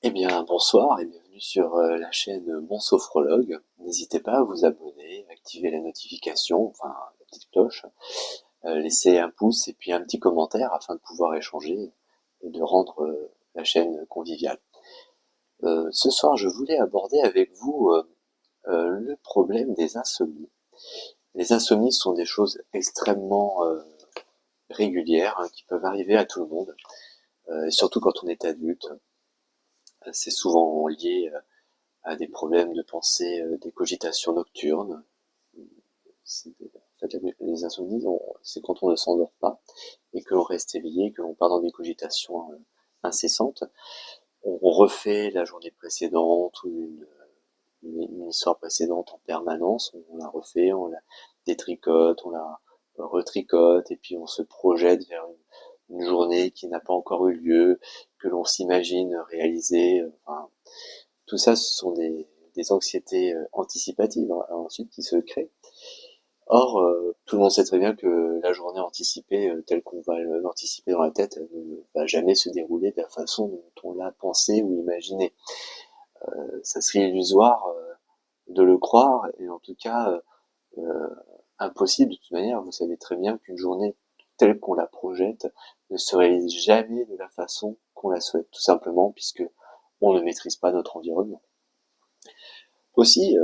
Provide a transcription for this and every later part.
Eh bien, bonsoir et bienvenue sur la chaîne Mon Sophrologue. N'hésitez pas à vous abonner, activer la notification, enfin la petite cloche, laisser un pouce et puis un petit commentaire afin de pouvoir échanger et de rendre la chaîne conviviale. Ce soir, je voulais aborder avec vous le problème des insomnies. Les insomnies sont des choses extrêmement régulières hein, qui peuvent arriver à tout le monde, et surtout quand on est adulte. C'est souvent lié à des problèmes de pensée, des cogitations nocturnes. En fait, les insomnies, c'est quand on ne s'endort pas et que l'on reste éveillé, que l'on part dans des cogitations incessantes. On refait la journée précédente ou une histoire précédente en permanence. On la refait, on la détricote, on la retricote et puis on se projette vers une journée qui n'a pas encore eu lieu, que l'on s'imagine réaliser. Enfin, tout ça, ce sont des anxiétés anticipatives hein, ensuite qui se créent. Or, tout le monde sait très bien que la journée anticipée, telle qu'on va l'anticiper dans la tête, ne va jamais se dérouler de la façon dont on l'a pensé ou imaginé. Ça serait illusoire de le croire, et en tout cas impossible de toute manière. Vous savez très bien qu'une journée telle qu'on la projette ne se réalise jamais de la façon qu'on la souhaite, tout simplement puisque on ne maîtrise pas notre environnement. Aussi,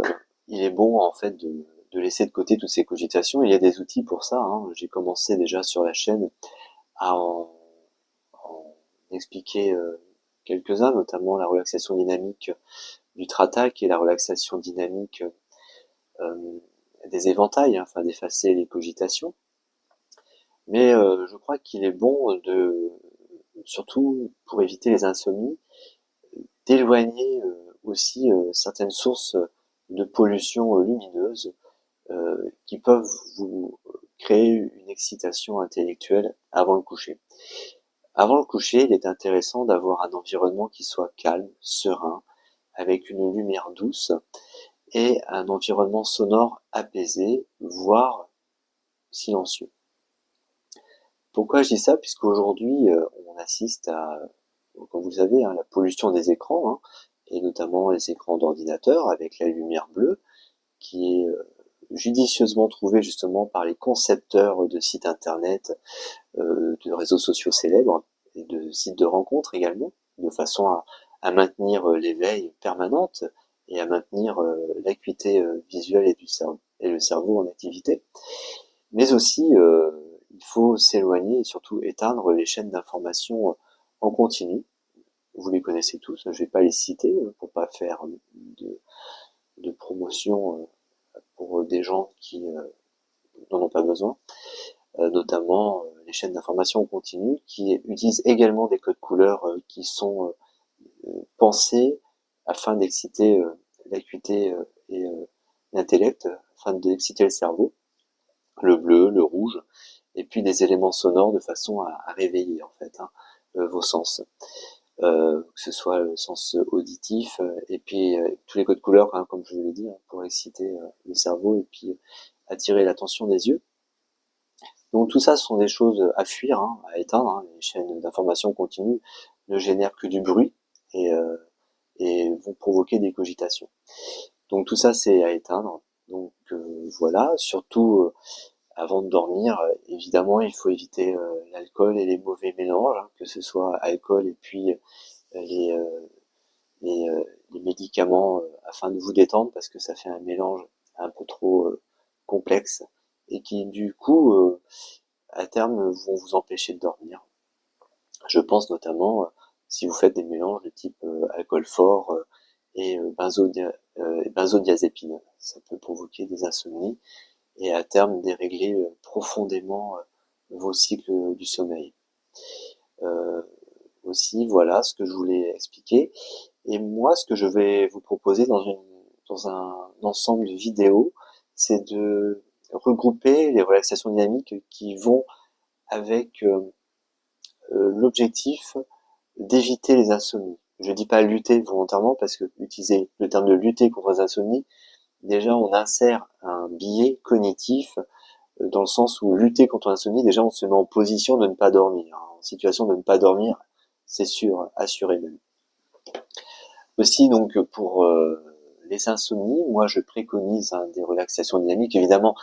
il est bon en fait de laisser de côté toutes ces cogitations. Il y a des outils pour ça. Hein. J'ai commencé déjà sur la chaîne à en expliquer quelques-uns, notamment la relaxation dynamique du Tratak et la relaxation dynamique des éventails, hein, afin d'effacer les cogitations. Mais je crois qu'il est bon surtout pour éviter les insomnies, d'éloigner aussi certaines sources de pollution lumineuse qui peuvent vous créer une excitation intellectuelle avant le coucher. Avant le coucher, il est intéressant d'avoir un environnement qui soit calme, serein, avec une lumière douce et un environnement sonore apaisé, voire silencieux. Pourquoi je dis ça? Puisqu'aujourd'hui, on assiste à, comme vous le savez, hein, la pollution des écrans, hein, et notamment les écrans d'ordinateur avec la lumière bleue, qui est judicieusement trouvée justement par les concepteurs de sites internet, de réseaux sociaux célèbres et de sites de rencontres également, de façon à maintenir l'éveil permanente et à maintenir l'acuité visuelle et le cerveau en activité. Mais aussi, il faut s'éloigner et surtout éteindre les chaînes d'information en continu. Vous les connaissez tous, je ne vais pas les citer pour pas faire de promotion pour des gens qui n'en ont pas besoin, notamment les chaînes d'information en continu qui utilisent également des codes couleurs qui sont pensés afin d'exciter l'acuité et l'intellect, afin d'exciter le cerveau, le bleu, le rouge, et puis des éléments sonores de façon à réveiller en fait hein, vos sens. Que ce soit le sens auditif et puis tous les codes couleurs hein, comme je vous l'ai dit hein, pour exciter le cerveau et puis attirer l'attention des yeux. Donc tout ça ce sont des choses à fuir, hein, à éteindre. Hein. Les chaînes d'information continue ne génèrent que du bruit et, et vont provoquer des cogitations. Donc tout ça c'est à éteindre. Donc voilà, surtout avant de dormir, évidemment il faut éviter l'alcool et les mauvais mélanges, hein, que ce soit alcool et puis les, euh, les médicaments afin de vous détendre parce que ça fait un mélange un peu trop complexe et qui du coup à terme vont vous empêcher de dormir. Je pense notamment si vous faites des mélanges de type alcool fort et benzodiazépine. Ça peut provoquer des insomnies et à terme dérégler profondément vos cycles du sommeil. Euh, Aussi, voilà ce que je voulais expliquer. Et moi, ce que je vais vous proposer dans un ensemble de vidéos, c'est de regrouper les relaxations dynamiques qui vont avec l'objectif d'éviter les insomnies. Je dis pas lutter volontairement parce que utiliser le terme de lutter contre les insomnies, déjà on insère un biais cognitif dans le sens où lutter contre l'insomnie, déjà on se met en position de ne pas dormir, hein, en situation de ne pas dormir, c'est sûr, assuré même. Aussi, donc, pour les insomnies, moi, je préconise des relaxations dynamiques. Évidemment,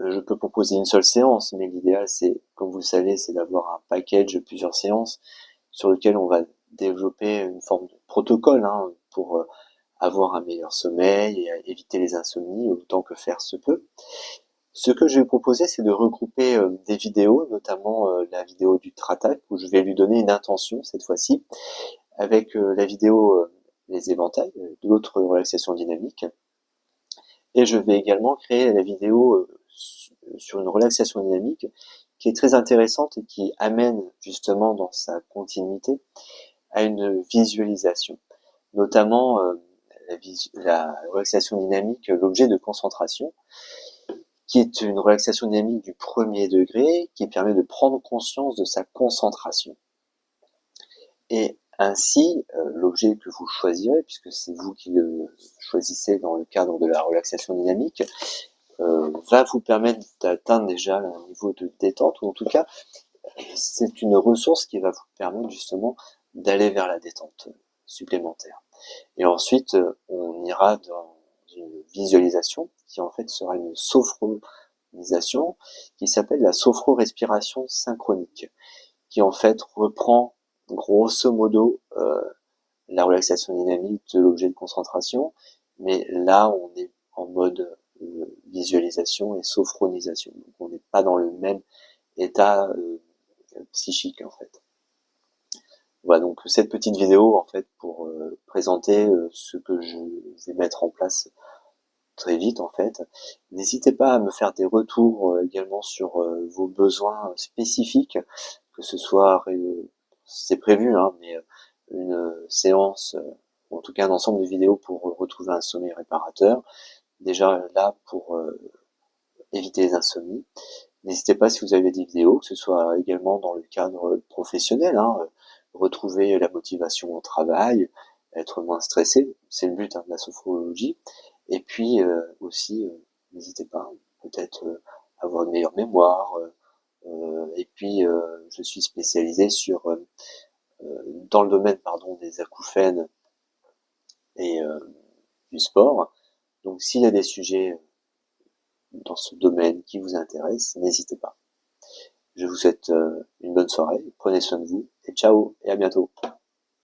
je peux proposer une seule séance, mais l'idéal, c'est, comme vous le savez, c'est d'avoir un package de plusieurs séances sur lequel on va développer une forme de protocole pour avoir un meilleur sommeil et éviter les insomnies autant que faire se peut. Ce que je vais vous proposer, c'est de regrouper des vidéos, notamment la vidéo du Tratak, où je vais lui donner une intention cette fois-ci, avec la vidéo les éventails, de l'autre relaxation dynamique. Et je vais également créer la vidéo sur une relaxation dynamique qui est très intéressante et qui amène justement dans sa continuité à une visualisation, notamment la relaxation dynamique, l'objet de concentration, qui est une relaxation dynamique du premier degré, qui permet de prendre conscience de sa concentration. Et ainsi, l'objet que vous choisirez, puisque c'est vous qui le choisissez dans le cadre de la relaxation dynamique, va vous permettre d'atteindre déjà un niveau de détente, ou en tout cas, c'est une ressource qui va vous permettre justement d'aller vers la détente supplémentaire. Et ensuite, on ira dans une visualisation qui en fait sera une sophronisation qui s'appelle la sophro-respiration synchronique, qui en fait reprend grosso modo la relaxation dynamique de l'objet de concentration, mais là on est en mode visualisation et sophronisation, donc on n'est pas dans le même état psychique en fait. Voilà donc cette petite vidéo en fait pour présenter ce que je vais mettre en place très vite en fait. N'hésitez pas à me faire des retours également sur vos besoins spécifiques, que ce soit, c'est prévu, mais une séance, ou en tout cas un ensemble de vidéos pour retrouver un sommeil réparateur. Déjà là pour éviter les insomnies. N'hésitez pas si vous avez des vidéos, que ce soit également dans le cadre professionnel, retrouver la motivation au travail, être moins stressé, c'est le but de la sophrologie. Et puis aussi, n'hésitez pas, peut-être avoir une meilleure mémoire. Et puis, je suis spécialisé dans le domaine des acouphènes et du sport. Donc, s'il y a des sujets dans ce domaine qui vous intéressent, n'hésitez pas. Je vous souhaite une bonne soirée, prenez soin de vous, et ciao, et à bientôt.